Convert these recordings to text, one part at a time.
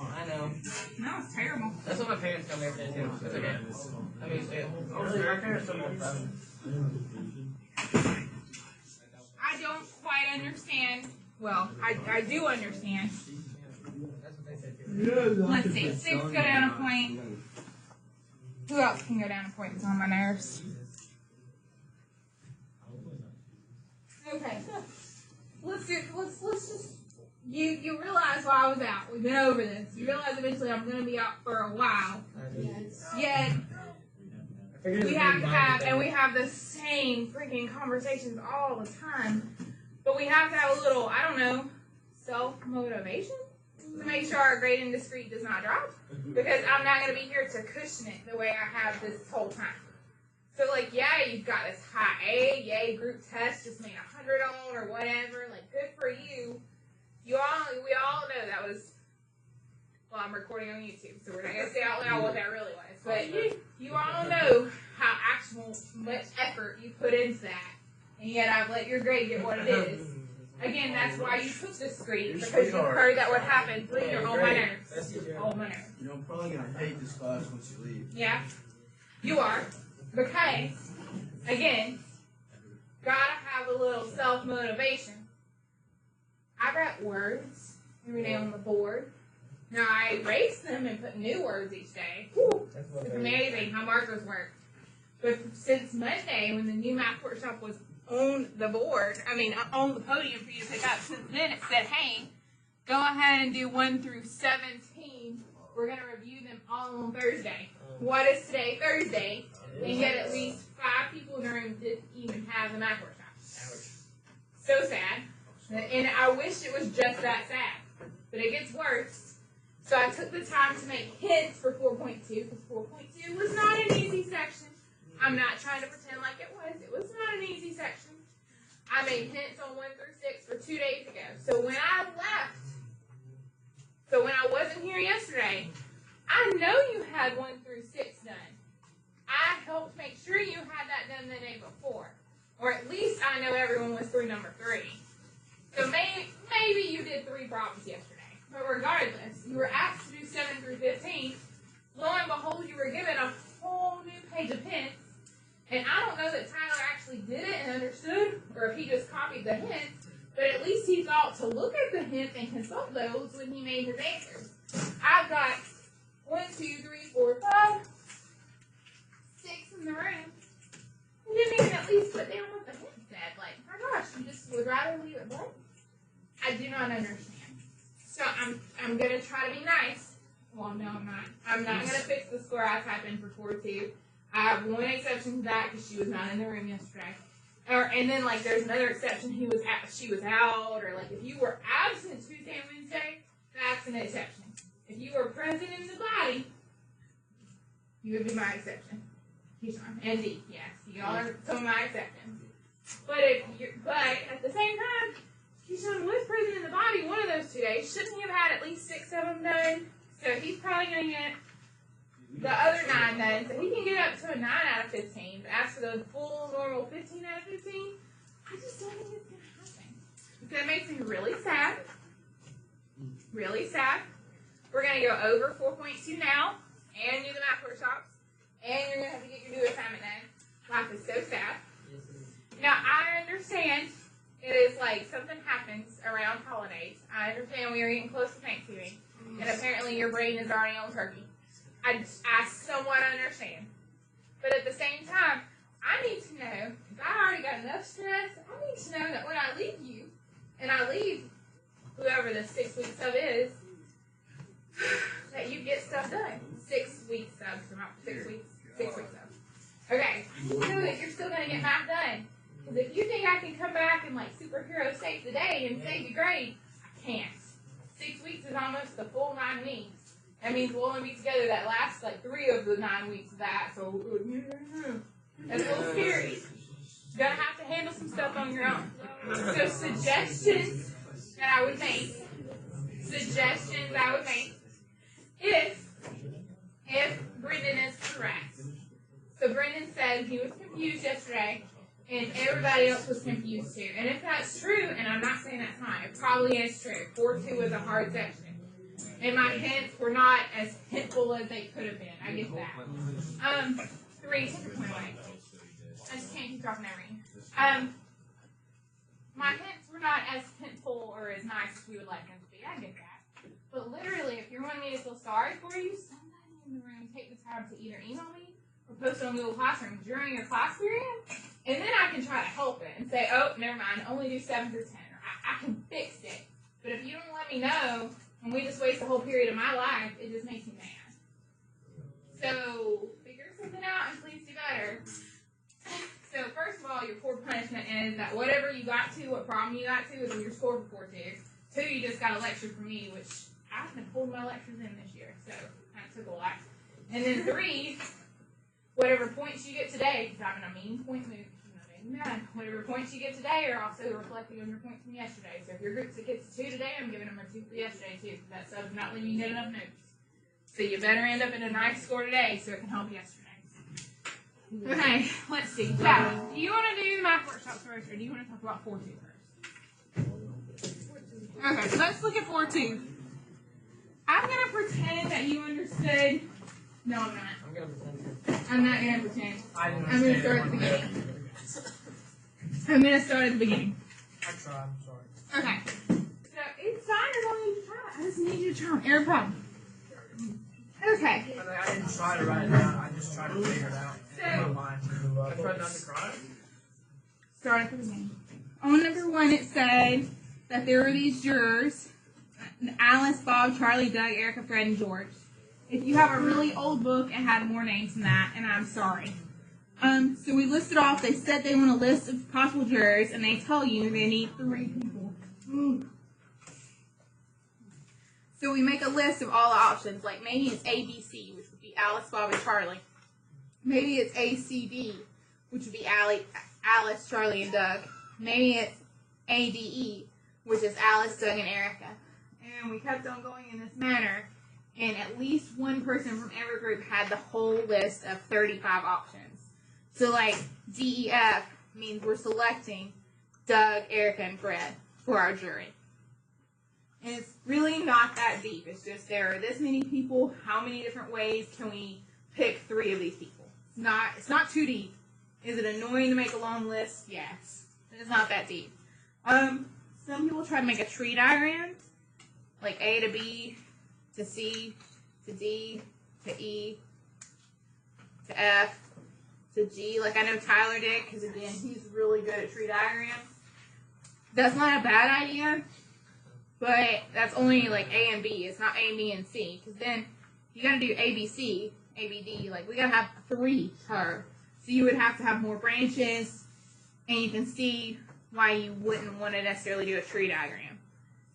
I know. No, it's terrible. That's what my parents tell me every day too. It's okay. I mean, my parents don't have fun. I don't quite understand. Well, I do understand. That's what they said too. Let's see. 6 go down a point. Who else can go down a point? It's on my nerves. Okay. Let's just. You realize why I was out. We've been over this. You realize eventually I'm going to be out for a while. Yet we have the same freaking conversations all the time. But we have to have a little, I don't know, self-motivation to make sure our grade in discrete does not drop. Because I'm not going to be here to cushion it the way I have this whole time. So, like, yeah, you've got this high A, yay, group test just made 100 on or whatever. Like, good for you. We all know that was, well, I'm recording on YouTube, so we're not going to say out loud what that really was. But you all know how much effort you put into that. And yet I've let your grade get what it is. Again, that's why you took discrete, because you heard that would happen. Please, you're on my nerves. On my nerves. You know, I'm probably going to hate this class once you leave. Yeah, you are. Because, again, gotta have a little self-motivation. I got words every day on the board. Now, I erase them and put new words each day. Whew, it's amazing how markers work. But since Monday, when the new math workshop was on the board, on the podium for you to pick up, since then it said, hey, go ahead and do 1 through 17. We're going to review them all on Thursday. What is today? Thursday. And yet at least 5 people in the room didn't even have the math workshop. So sad. And I wish it was just that sad. But it gets worse. So I took the time to make hints for 4.2, because 4.2 was not an easy section. I'm not trying to pretend like it was. It was not an easy section. I made hints on 1 through 6 for 2 days ago. So when I wasn't here yesterday, I know you had 1 through 6 done. I helped make sure you had that done the day before. Or at least I know everyone was through number 3. So maybe you did 3 problems yesterday. But regardless, you were asked to do 7 through 15. Lo and behold, you were given a whole new page of hints. And I don't know that Tyler actually did it and understood, or if he just copied the hints, but at least he thought to look at the hints and consult those when he made his answers. I've got 1, 2, 3, 4, 5, 6 in the room. You didn't even at least put down what the hint said. Like, my gosh, you just would rather leave it blank? I do not understand. So I'm going to try to be nice. Well, no, I'm not. I'm not going to fix the score I typed in for 4.2. I have one exception to that because she was not in the room yesterday. And then, like, there's another exception. She was out. Or, like, if you were absent Tuesday and Wednesday, that's an exception. If you were present in the body, you would be my exception. Keyshawn and D, yes. Y'all are some of my exceptions. But at the same time, Keyshawn was present in the body one of those 2 days. Shouldn't he have had at least 6 of them done? So he's probably going to get the other 9 done. So he can get up to a 9 out of 15. But as for the full normal 15 out of 15, I just don't think it's going to happen. So it makes me really sad. Really sad. We're going to go over 4.2 now and do the math workshops. And you're going to have to get your new assignment done. Life is so sad. Now, I understand it is like something happens around holidays. I understand we are getting close to Thanksgiving. And apparently your brain is already on turkey. I somewhat understand. But at the same time, I need to know, because I already got enough stress, I need to know that when I leave you, and I leave whoever the 6 weeks of is, that you get stuff done. 6 weeks of, 6 weeks. 6 weeks of. Okay, I know that you're still going to get math done. Because if you think I can come back and like superhero save the day and save your grade, I can't. 6 weeks is almost the full 9 weeks. That means we'll only be together that last like 3 of the 9 weeks of that. So that's a little scary. You're going to have to handle some stuff on your own. So suggestions that I would make. If Brendan is correct. So Brendan said he was confused yesterday, and everybody else was confused too. And if that's true, and I'm not saying that's not, it probably is true. 4.2 is a hard section. And my hints were not as hintful as they could have been. I get that. 3, take your point away. I just can't keep dropping everything. My hints were not as hintful or as nice as we would like them to be. I get that. But literally, if you're wanting me to feel sorry for you, somebody in the room take the time to either email me or post it on Google Classroom during your class period, and then I can try to help it and say, oh, never mind, only do 7 through 10, or I can fix it. But if you don't let me know, and we just waste the whole period of my life, it just makes me mad. So, figure something out and please do better. So, first of all, your core punishment is that whatever you got to, what problem you got to, is in your score for 4-2. 2, you just got a lecture from me, which I haven't pulled my lectures in this year, so that took a lot. And then 3, whatever points you get today, because I'm in a mean point mood, whatever points you get today are also reflecting on your points from yesterday. So if your group gets a 2 today, I'm giving them a 2 for yesterday too, because that sub's not letting you get enough notes. So you better end up in a nice score today so it can help yesterday. Okay, let's see. Chad, do you want to do math workshops first, or do you want to talk about 4-2 first? Okay, so let's look at 4-2. I'm going to pretend that you understood. No, I'm not. I'm not going to pretend. I'm going to start at the beginning. I'm going to start at the beginning. I tried, I'm sorry. Okay. So it's fine as long as you try. I just need you to try. Every problem. Okay. I didn't try to write it down. I just tried to figure it out. So, In my mind. I tried not to cry. start at the beginning. On number 1, it said that there were these jurors: Alice, Bob, Charlie, Doug, Erica, Fred, and George. If you have a really old book, it had more names than that, and I'm sorry. So we listed off, they said they want a list of possible jurors, and they tell you they need 3 people. So we make a list of all the options, like maybe it's A, B, C, which would be Alice, Bob, and Charlie. Maybe it's A, C, D, which would be Alice, Charlie, and Doug. Maybe it's A, D, E, which is Alice, Doug, and Erica. And we kept on going in this manner, and at least one person from every group had the whole list of 35 options. So, like, D, E, F means we're selecting Doug, Erica, and Fred for our jury. And it's really not that deep. It's just there are this many people. How many different ways can we pick 3 of these people? It's not too deep. Is it annoying to make a long list? Yes. It's not that deep. Some people try to make a tree diagram, like A to B to C to D to E to F to G. Like I know Tyler did, because again, he's really good at tree diagrams. That's not a bad idea, but that's only like A and B. It's not A, B, and C, because then you got to do A, B, C, A, B, D. Like we got to have 3 per. So you would have to have more branches, and you can see why you wouldn't want to necessarily do a tree diagram.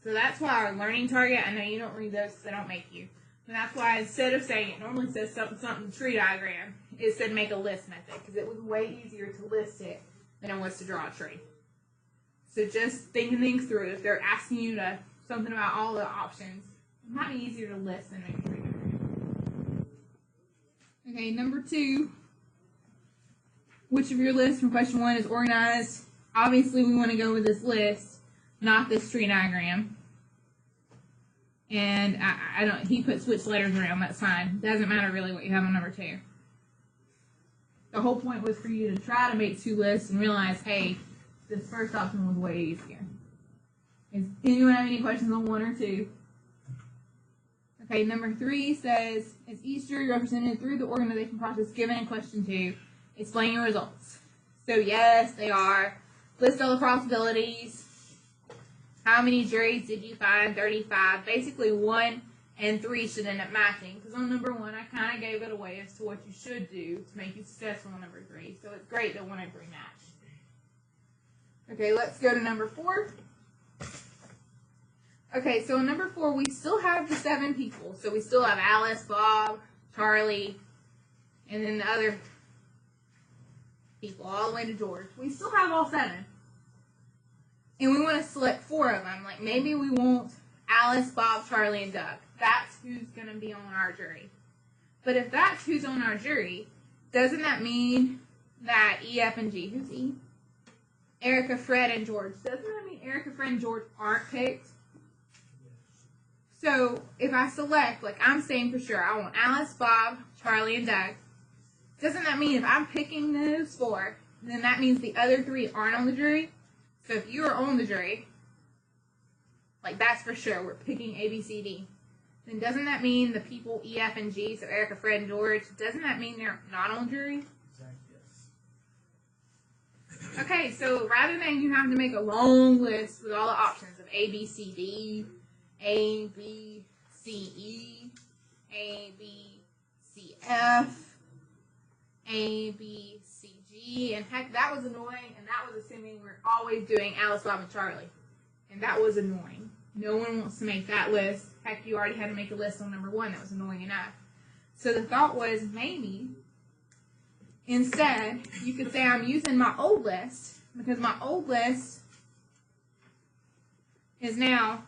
So that's why our learning target, I know you don't read those because they don't make you, but that's why instead of saying it normally says something tree diagram, it said make a list method, because it was way easier to list it than it was to draw a tree. So just thinking things through. If they're asking you to something about all the options, it might be easier to list than make a tree diagram. Okay, number 2. Which of your lists from question 1 is organized? Obviously, we want to go with this list, not this tree diagram. And I don't. He put switch letters around. That's fine. Doesn't matter really what you have on number 2. The whole point was for you to try to make 2 lists and realize, hey, this first option was way easier. Does anyone have any questions on 1 or 2? Okay, number 3 says, is each jury represented through the organization process given in question 2? Explain your results. So yes, they are. List all the possibilities. How many juries did you find? 35. Basically 1 and 3 should end up matching. Because on number 1, I kind of gave it away as to what you should do to make you successful on number 3. So it's great that 1 and 3 match. Okay, let's go to number 4. Okay, so in number 4, we still have the 7 people. So we still have Alice, Bob, Charlie, and then the other people, all the way to George. We still have all 7. And we want to select 4 of them. Like, maybe we want Alice, Bob, Charlie, and Doug. That's who's going to be on our jury. But if that's who's on our jury, doesn't that mean that E, F, and G, who's E? Erica, Fred, and George. Doesn't that mean Erica, Fred, and George aren't picked? So if I select, like I'm saying for sure, I want Alice, Bob, Charlie, and Doug. Doesn't that mean if I'm picking those 4, then that means the other 3 aren't on the jury? So if you are on the jury, like that's for sure, we're picking A, B, C, D. Then doesn't that mean the people E, F, and G, so Erica, Fred, and George, doesn't that mean they're not on the jury? Exactly, yes. Okay, so rather than you have to make a long list with all the options of A, B, C, D, A, B, C, E, A, B, C, F, A, B, C, G, and heck, that was annoying, and that was assuming we're always doing Alice, Bob, and Charlie. And that was annoying. No one wants to make that list. Heck, you already had to make a list on number 1. That was annoying enough. So the thought was maybe instead you could say I'm using my old list because my old list is now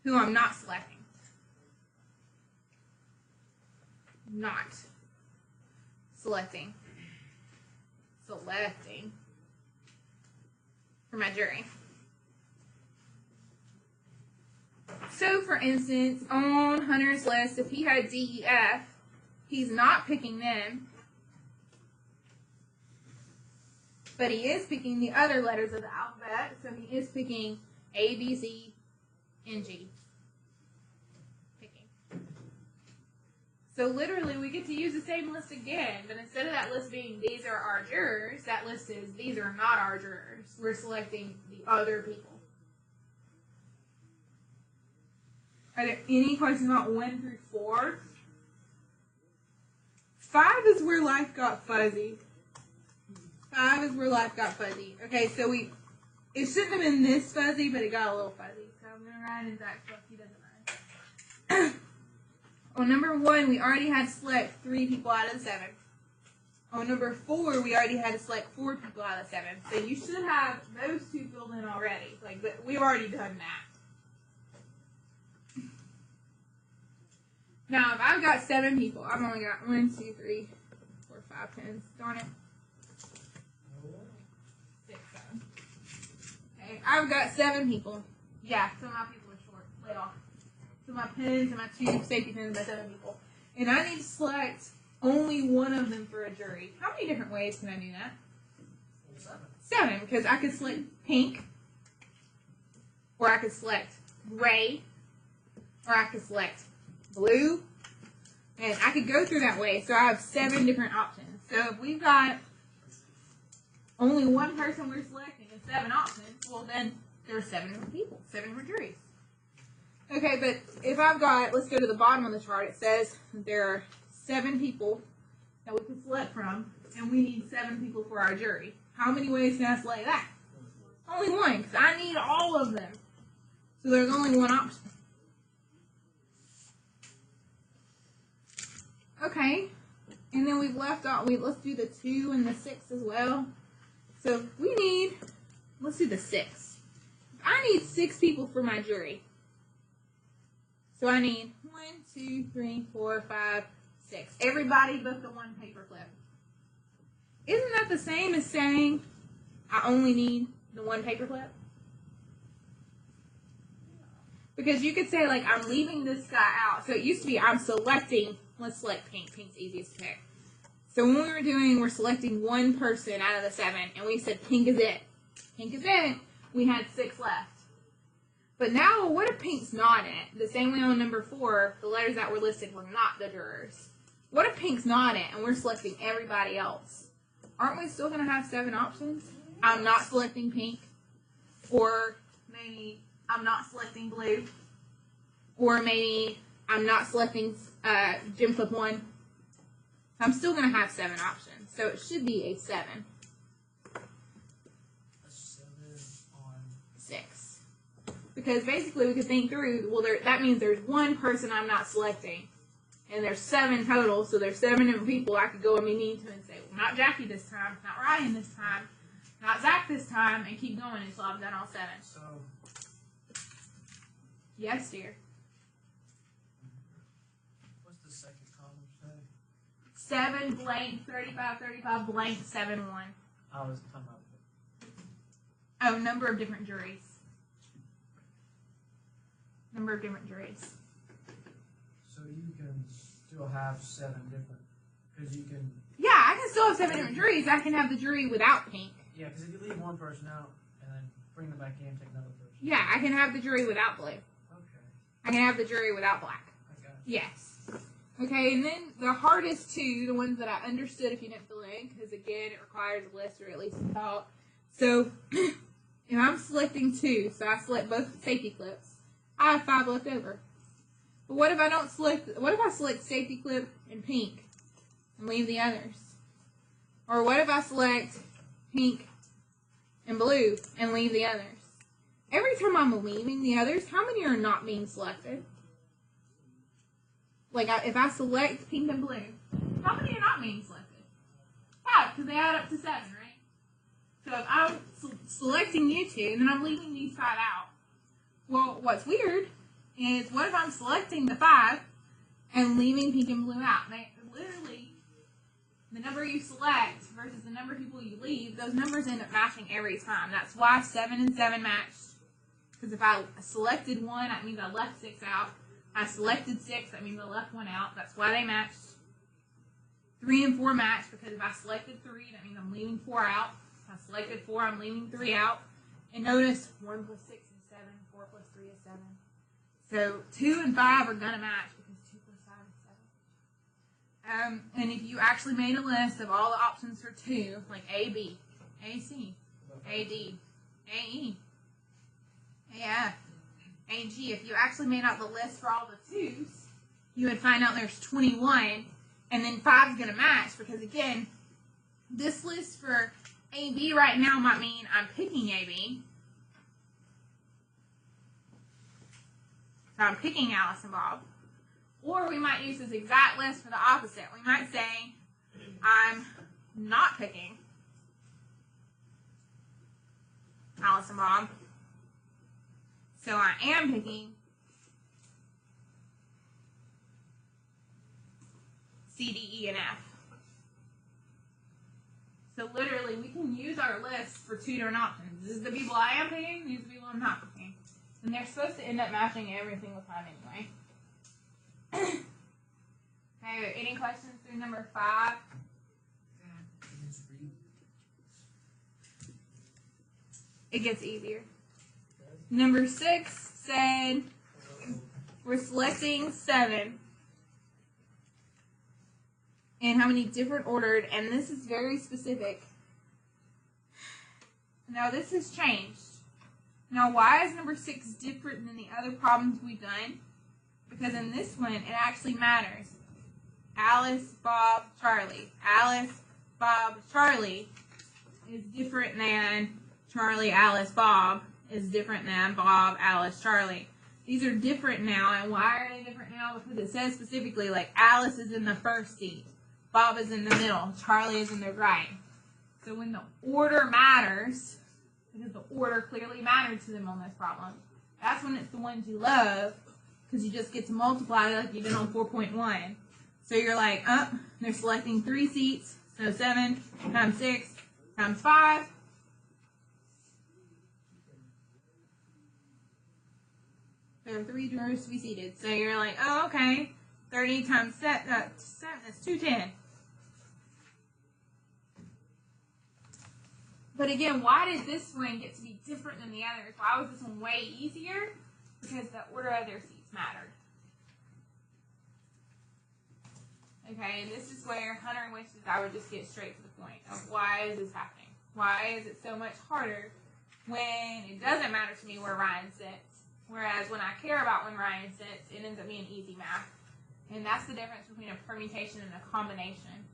who I'm not selecting. Not selecting for my jury. So, for instance, on Hunter's list, if he had D, E, F, he's not picking them, but he is picking the other letters of the alphabet, so he is picking A, B, C, and G. Picking. So, literally, we get to use the same list again, but instead of that list being these are our jurors, that list is these are not our jurors. We're selecting the other people. Are there any questions about 1 through 4? 5 is where life got fuzzy. 5 is where life got fuzzy. Okay, so it shouldn't have been this fuzzy, but it got a little fuzzy. So I'm going to write in Zach's book. He doesn't mind. On number 1, we already had to select 3 people out of the 7. On number 4, we already had to select 4 people out of the 7. So you should have those 2 filled in already. Like, we've already done that. Now, if I've got 7 people, I've only got 1, 2, 3, 4, 5 pens. Darn it. 6, 7. Okay, I've got 7 people. Yeah, some of my people are short. Lay off. So my pens and my 2 safety pens by 7 people. And I need to select only one of them for a jury. How many different ways can I do that? 7, because I could select pink, or I could select gray, or I could select blue, and I could go through that way. So I have 7 different options. So if we've got only one person we're selecting and 7 options, well then there's 7 different people, 7 different juries. Okay, but if I've got, let's go to the bottom of the chart, it says there are 7 people that we can select from, and we need 7 people for our jury. How many ways can I select that? Only one, because I need all of them. So there's only one option. Okay, and then we've left out, let's do the 2 and the 6 as well. So we need, let's do the 6. I need 6 people for my jury. So I need 1, 2, 3, 4, 5, 6. Everybody but the 1 paper clip. Isn't that the same as saying I only need the 1 paper clip? Because you could say, like, I'm leaving this guy out. So it used to be I'm selecting. Let's select pink. Pink's easiest to pick. So when we were doing, we're selecting 1 person out of the 7, and we said pink is it. Pink is it. We had 6 left. But now, what if pink's not in it? The same way on number 4, the letters that were listed were not the jurors. What if pink's not in it, and we're selecting everybody else? Aren't we still going to have 7 options? I'm not selecting pink. Or maybe I'm not selecting blue. Or maybe I'm not selecting gym clip 1. I'm still going to have 7 options. So it should be a 7. 7 on 6. Because basically we could think through, well, that means there's 1 person I'm not selecting. And there's 7 total, so there's 7 different people I could go and be mean to and say, well, not Jackie this time, not Ryan this time, not Zach this time, and keep going until I've done all 7. So, Yes, dear. what's the second column say? 7 blank, 35, 35 blank, 7, 1. I was talking about Oh, number of different juries. number of different juries. So you can still have 7 different, because you can, Yeah, I can still have 7 different juries. I can have the jury without pink. yeah, because if you leave one person out and then bring them back in, take another person. Yeah, I can have the jury without blue. Okay, I can have the jury without black. I got you. Yes. Okay, and then the hardest two, the ones that I understood if you didn't fill in, because again, it requires a list or at least some thought. So, if I'm selecting 2, so I select both safety clips, I have 5 left over. But what if I don't select, what if I select safety clip and pink and leave the others? Or what if I select pink and blue and leave the others? Every time I'm leaving the others, how many are not being selected? Like, if I select pink and blue, how many are not being selected? 5, because they add up to 7, right? So if I'm selecting you 2, and then I'm leaving these 5 out. Well, what's weird is, what if I'm selecting the 5 and leaving pink and blue out? They literally, the number you select versus the number of people you leave, those numbers end up matching every time. That's why 7 and 7 matched. Because if I selected 1, that means I left 6 out. I selected 6, that means I left 1 out. That's why they matched. 3 and 4 match, because if I selected 3, that means I'm leaving 4 out. If I selected 4, I'm leaving 3 out. And notice 1 plus 6 is 7, 4 plus 3 is 7. So 2 and 5 are going to match because 2 plus 5 is 7. And if you actually made a list of all the options for 2, like A, B, A, C, A, D, A, E, A, F, A, G, if you actually made out the list for all the 2s, you would find out there's 21, and then 5 is going to match, because again, this list for A, B right now might mean I'm picking A, B. So I'm picking Alice and Bob. Or we might use this exact list for the opposite. We might say I'm not picking Alice and Bob. So I am picking C, D, E, and F. So literally, we can use our list for 2 different options. This is the people I am picking, these are the people I'm not picking. And they're supposed to end up matching every single time anyway. Okay, any questions through number 5? It gets easier. Number 6 said we're selecting 7. And how many different ordered, and this is very specific. Now this has changed. Now why is number 6 different than the other problems we've done? Because in this one, it actually matters. Alice, Bob, Charlie. Alice, Bob, Charlie is different than Charlie, Alice, Bob is different than Bob, Alice, Charlie. These are different now, and why are they different now? Because it says specifically, like, Alice is in the first seat, Bob is in the middle, Charlie is in the right. So when the order matters, because the order clearly mattered to them on this problem, that's when it's the ones you love, because you just get to multiply like you did on 4.1. So you're like, they're selecting 3 seats, so 7 times 6 times 5. There are 3 jurors to be seated. So you're like, oh, okay, 30 times 7, that's 210. But again, why did this one get to be different than the others? Why was this one way easier? Because the order of their seats mattered. Okay, and this is where Hunter wishes I would just get straight to the point of why is this happening? Why is it so much harder when it doesn't matter to me where Ryan sits? Whereas when I care about when Ryan sits, it ends up being easy math. And that's the difference between a permutation and a combination.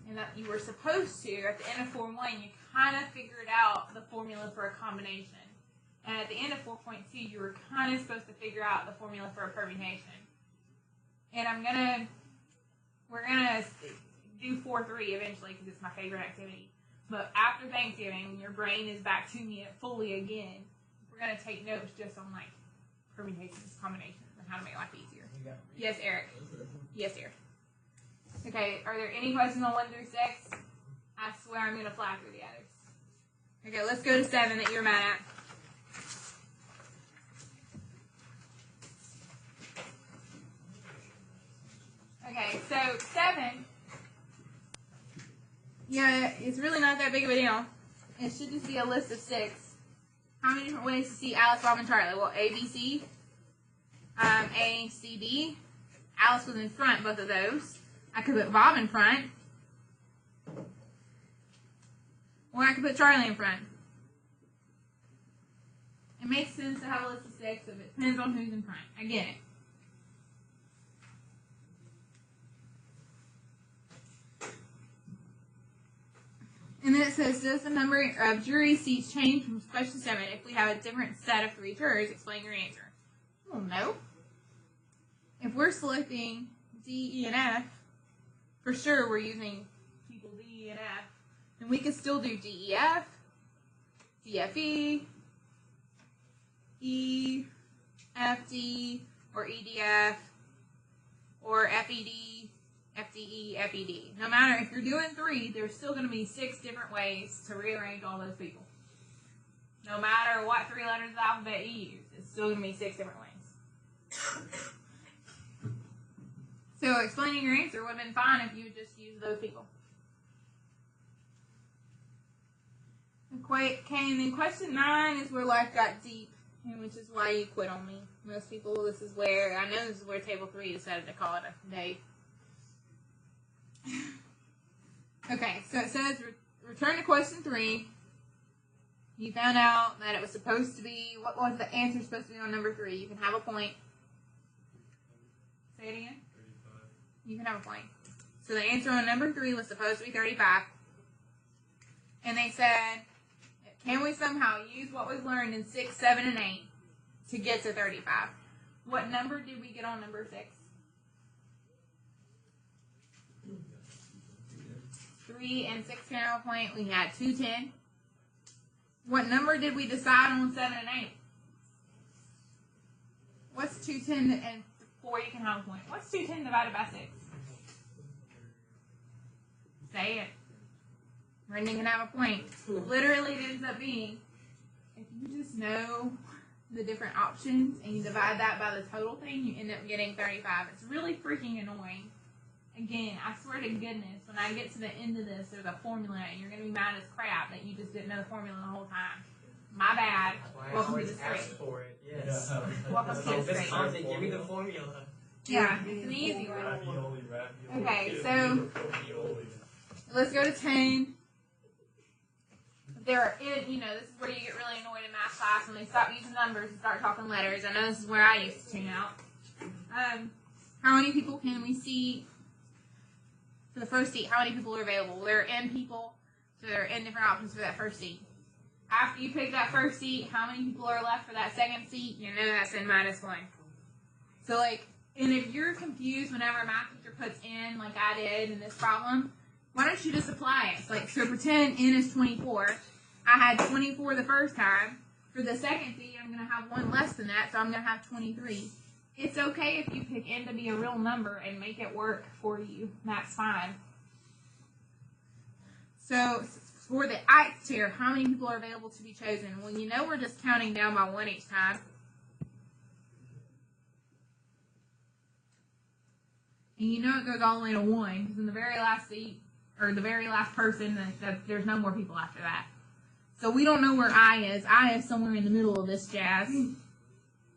And that you were supposed to, at the end of Form 1, you kind of figured out the formula for a combination. And at the end of 4.2, you were kind of supposed to figure out the formula for a permutation. And we're gonna do 4.3 eventually because it's my favorite activity. But after Thanksgiving, when your brain is back to me fully again, we're gonna take notes just on like permutations, combinations, and how to make life easier. Yes, Eric. Yes, Eric. Okay, are there any questions on 1 through 6? I swear I'm gonna fly through the others. Okay, let's go to 7 that you're mad at. Okay, so 7. Yeah, it's really not that big of a deal. It should just be a list of 6. How many different ways to see Alice, Bob, and Charlie? Well, A, B, C. A, C, D. Alice was in front, both of those. I could put Bob in front. Or I could put Charlie in front. It makes sense to have a list of 6 if it depends on who's in front. I get it. And then it says, does the number of jury seats change from question 7 if we have a different set of 3 jurors? Explain your answer. Well, no. If we're selecting D, E, and F, for sure we're using people D, E, and F. And we could still do D, E, F, D, F, E, E, F, D, or E, D, F, or F, E, D, F, D, E, F, E, D. No matter if you're doing 3, there's still going to be 6 different ways to rearrange all those people. No matter what 3 letters of the alphabet you use, it's still going to be 6 different ways. So explaining your answer would have been fine if you would just use those people. Okay, and then question 9 is where life got deep, and which is why you quit on me. Most people, this is where, I know this is where table 3 decided to call it a day. Okay, so it says, return to question 3. You found out that it was supposed to be, what was the answer supposed to be on number 3? You can have a point. Say it again. 35. You can have a point. So the answer on number 3 was supposed to be 35. And they said, can we somehow use what was learned in 6, 7, and 8 to get to 35? What number did we get on number 6? 3 and 6 can have a point. We had 210. What number did we decide on 7 and 8? What's 210 and 4? You can have a point. What's 210 divided by 6? Say it. Brendan can have a point. Literally, it ends up being, if you just know the different options and you divide that by the total thing, you end up getting 35. It's really freaking annoying. Again, I swear to goodness, when I get to the end of this, there's a formula, and you're going to be mad as crap that you just didn't know the formula the whole time. My bad. That's why I Welcome to always the ask street. for it. Yes. Welcome to the This street. content, give me the formula. Yeah, it's an easy one. Ravioli. Okay, so let's go to 10. There, this is where you get really annoyed in math class when they stop using numbers and start talking letters. I know this is where I used to tune out. How many people can we see for the first seat? How many people are available? There are N people, so there are N different options for that first seat. After you pick that first seat, how many people are left for that second seat? You know that's N minus 1. So, and if you're confused whenever a math teacher puts N, like I did in this problem, why don't you just apply it? So pretend N is 24. I had 24 the first time. For the second seat, I'm going to have 1 less than that, so I'm going to have 23. It's okay if you pick N to be a real number and make it work for you. That's fine. So for the ith chair, how many people are available to be chosen? Well, we're just counting down by 1 each time. And it goes all the way to 1, because in the very last seat, or the very last person, there's no more people after that. So we don't know where I is. I is somewhere in the middle of this jazz.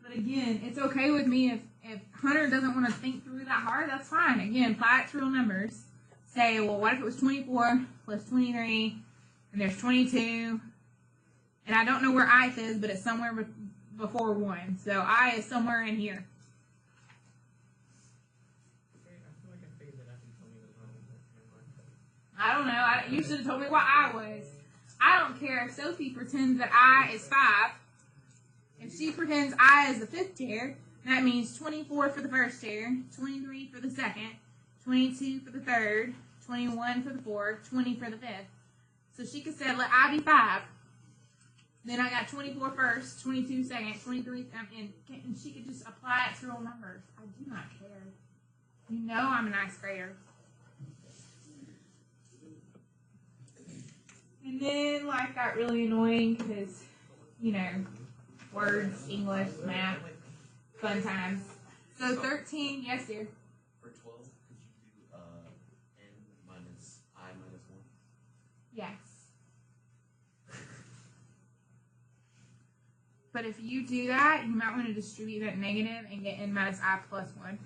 But again, it's okay with me if Hunter doesn't want to think through that hard, that's fine. Again, apply it to real numbers. Say, well, what if it was 24 plus 23, and there's 22, and I don't know where ith is, but it's somewhere before 1. So I is somewhere in here. I feel like I figured that out and told me the wrong one. I don't know. You should have told me what I was. I don't care if Sophie pretends that I is 5. If she pretends I is the 5th chair, that means 24 for the first chair, 23 for the second, 22 for the third, 21 for the fourth, 20 for the 5th. So she could say, let I be 5. Then I got 24 first, 22 second, 23, and she could just apply it to real numbers. I do not care. I'm a nice grader. And then life got really annoying because, words, English, math, fun times. So 13, yes dear. For 12, could you But if you do that, you might want to distribute that negative and get n minus I plus 1.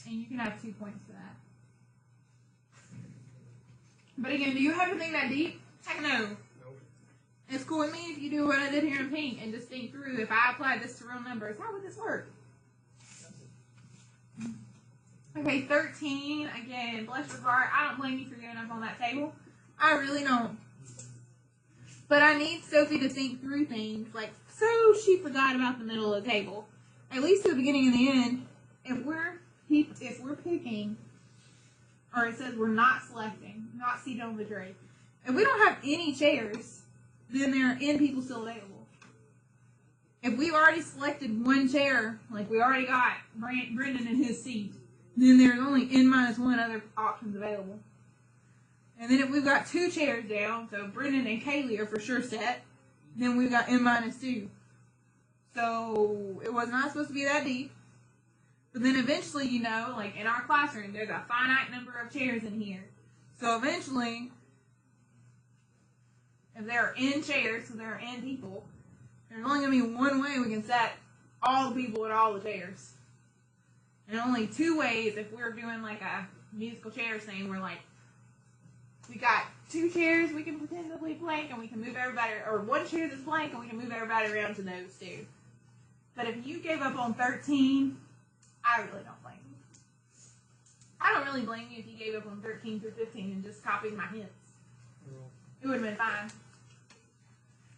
And you can have 2 points for that. But again, do you have to think that deep? Heck no. Nope. It's cool with me if you do what I did here in pink and just think through, if I applied this to real numbers, how would this work? Okay, 13, again, bless your heart, I don't blame you for giving up on that table. I really don't. But I need Sophie to think through things, like, so she forgot about the middle of the table. At least at the beginning and the end, if we're picking, or it says we're not selecting, not seated on the jury, if we don't have any chairs, then there are N people still available. If we've already selected one chair, like we already got Brendan in his seat, then there's only N minus 1 other options available. And then if we've got 2 chairs down, so Brendan and Kaylee are for sure set, then we've got N minus 2. So it was not supposed to be that deep. But then eventually, you know, like in our classroom, there's a finite number of chairs in here. So eventually, if there are N chairs, so there are N people, there's only going to be one way we can set all the people at all the chairs. And only 2 ways if we're doing like a musical chairs thing, we're like, we got 2 chairs we can pretend to be blank and we can move everybody, or 1 chair that's blank and we can move everybody around to those 2. But if you gave up on 13, I really don't blame you. I don't really blame you if you gave up on 13 through 15 and just copied my hints. It would have been fine.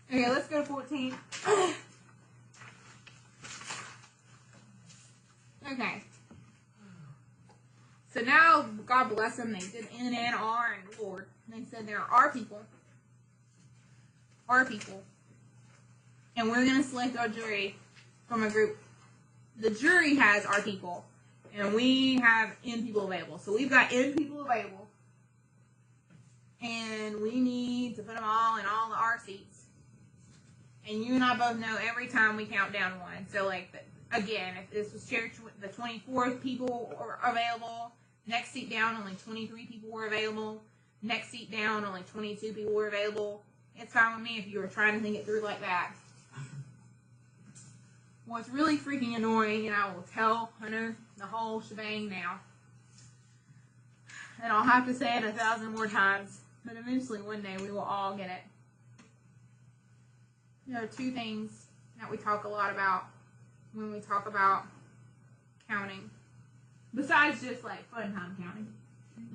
Okay, let's go to 14. Okay. So now, God bless them, they did N and R and Lord. And they said there are people. Are people. And we're going to select our jury from a group. The jury has our people. And we have N people available. So we've got N people available. And we need to put them all in all the R seats. And you and I both know every time we count down 1. So like, again, if this was chair, the 24th people are available. Next seat down, only 23 people were available. Next seat down, only 22 people were available. It's fine with me if you were trying to think it through like that. What's really freaking annoying, and I will tell Hunter the whole shebang now, and I'll have to say it 1,000 more times, but eventually one day we will all get it. There are 2 things that we talk a lot about when we talk about counting. Besides just like fun time counting.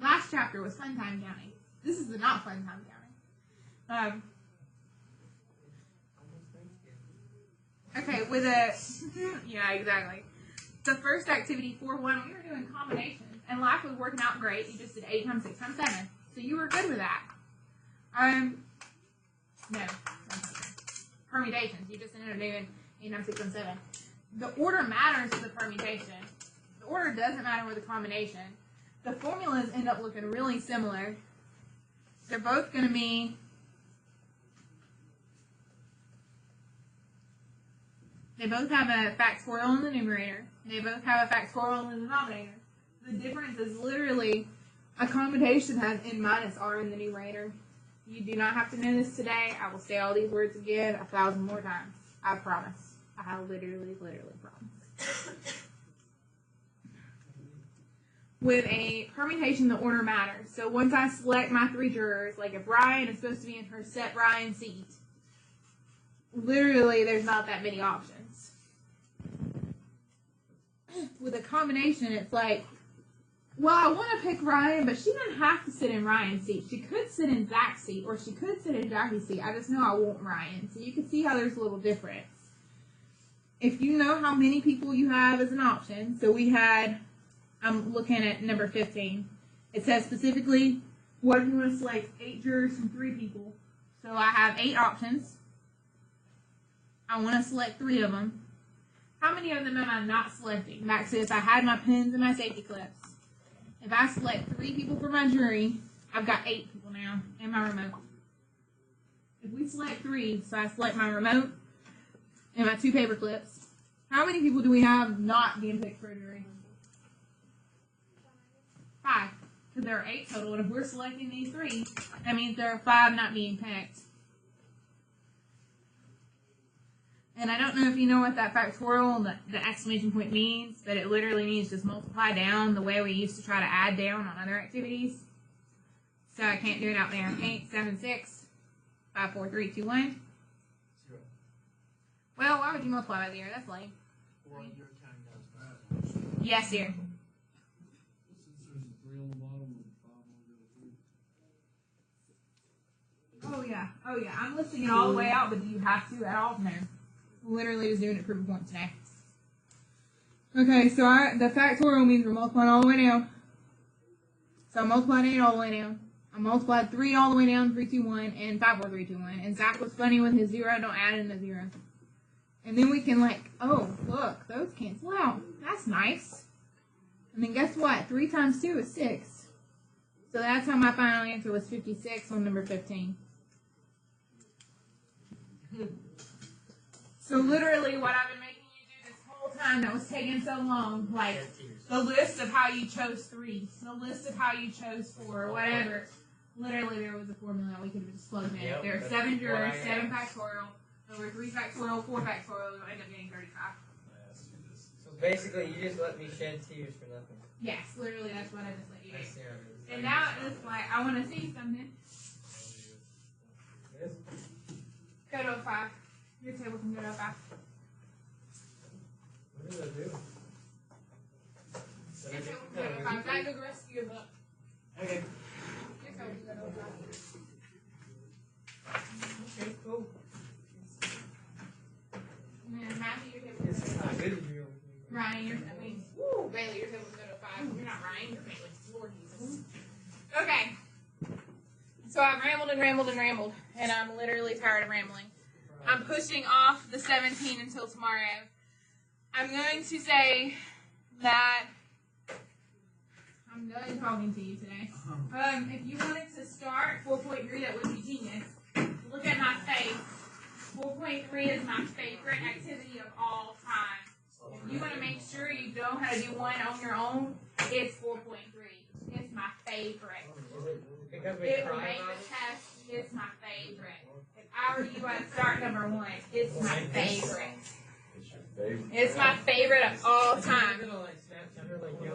Last chapter was fun time counting. This is the not fun time counting. Okay, with yeah, exactly. The first activity, 4-1, we were doing combinations, and life was working out great. You just did 8 times 6 times 7, so you were good with that. No, permutations. You just ended up doing 8 times 6 times 7. The order matters to the permutation. The order doesn't matter with the combination. The formulas end up looking really similar. They're both going to be they both have a factorial in the numerator. They both have a factorial in the denominator. The difference is literally a combination has n minus r in the numerator. You do not have to know this today. I will say all these words again 1,000 more times. I promise. I literally promise. With a permutation, the order matters. So once I select my 3 jurors, like if Ryan is supposed to be in her set Ryan seat, literally there's not that many options. With a combination, it's like, well, I want to pick Ryan, but she doesn't have to sit in Ryan's seat. She could sit in Zach's seat, or she could sit in Jackie's seat. I just know I want Ryan. So you can see how there's a little difference. If you know how many people you have as an option, so we had, I'm looking at number 15. It says specifically, what if you want to select 8 jurors from 3 people? So I have 8 options. I want to select 3 of them. How many of them am I not selecting? Back to if I had my pins and my safety clips. If I select 3 people for my jury, I've got 8 people now and my remote. If we select 3, so I select my remote and my 2 paper clips, how many people do we have not being picked for a jury? 5. Because there are 8 total, and if we're selecting these 3, that means there are 5 not being picked. And I don't know if you know what that factorial and the exclamation point means, but it literally means just multiply down the way we used to try to add down on other activities. So I can't do it out there. 8, 7, 6, 5, 4, 3, 2, 1. 0. Well, why would you multiply by 0? That's lame. Well, you're counting down. Yes, dear. Since there's a 3 on the bottom and 5 on the 3. Oh yeah. Oh yeah. I'm listing it all the way out, but do you have to at all? No. Literally just doing it proof of point today. Okay, so the factorial means we're multiplying all the way down. So I multiplied 8 all the way down. I multiplied 3 all the way down, 3, 2, 1, and 5, 4, 3, 2, 1. And Zach was funny with his 0, don't add in a 0. And then we can oh, look, those cancel out. That's nice. And then guess what? 3 times 2 is 6. So that's how my final answer was 56 on number 15. So literally what I've been making you do this whole time that was taking so long, like the list of how you chose 3, the list of how you chose 4, whatever. Literally there was a formula we could have just plugged in. Yep, There are 7 jurors, 7 factorial, over 3 factorial, 4 factorial, you'll end up getting 35. So basically, you just let me shed tears for nothing. Yes, literally that's what I just let you do. That's terrible. And now it's like, I want to see something. Yes. Go to a 5. Your table can go to a 5. What did I do? Your table can go to a 5. That goes the rest of your book. Okay. Your table can go to a 5. Okay, cool. And then Matthew, your table can go This to is a how 5. good you are. Ryan, Bailey, your table can go to a 5. You're not Ryan, you're Bailey. Lord Jesus. Okay. So I've rambled and rambled and rambled, and I'm literally tired of rambling. I'm pushing off the 17 until tomorrow. I'm going to say that I'm done talking to you today. If you wanted to start 4.3, that would be genius. Look at my face. 4.3 is my favorite activity of all time. If you want to make sure you know how to do one on your own, it's 4.3. It's my favorite. Because we It will cry make about the it? test. It's my favorite. If I were you, I'd start number 1. It's my favorite. It's your favorite. It's my favorite of all time. I'm gonna like Snapchat her like, yo,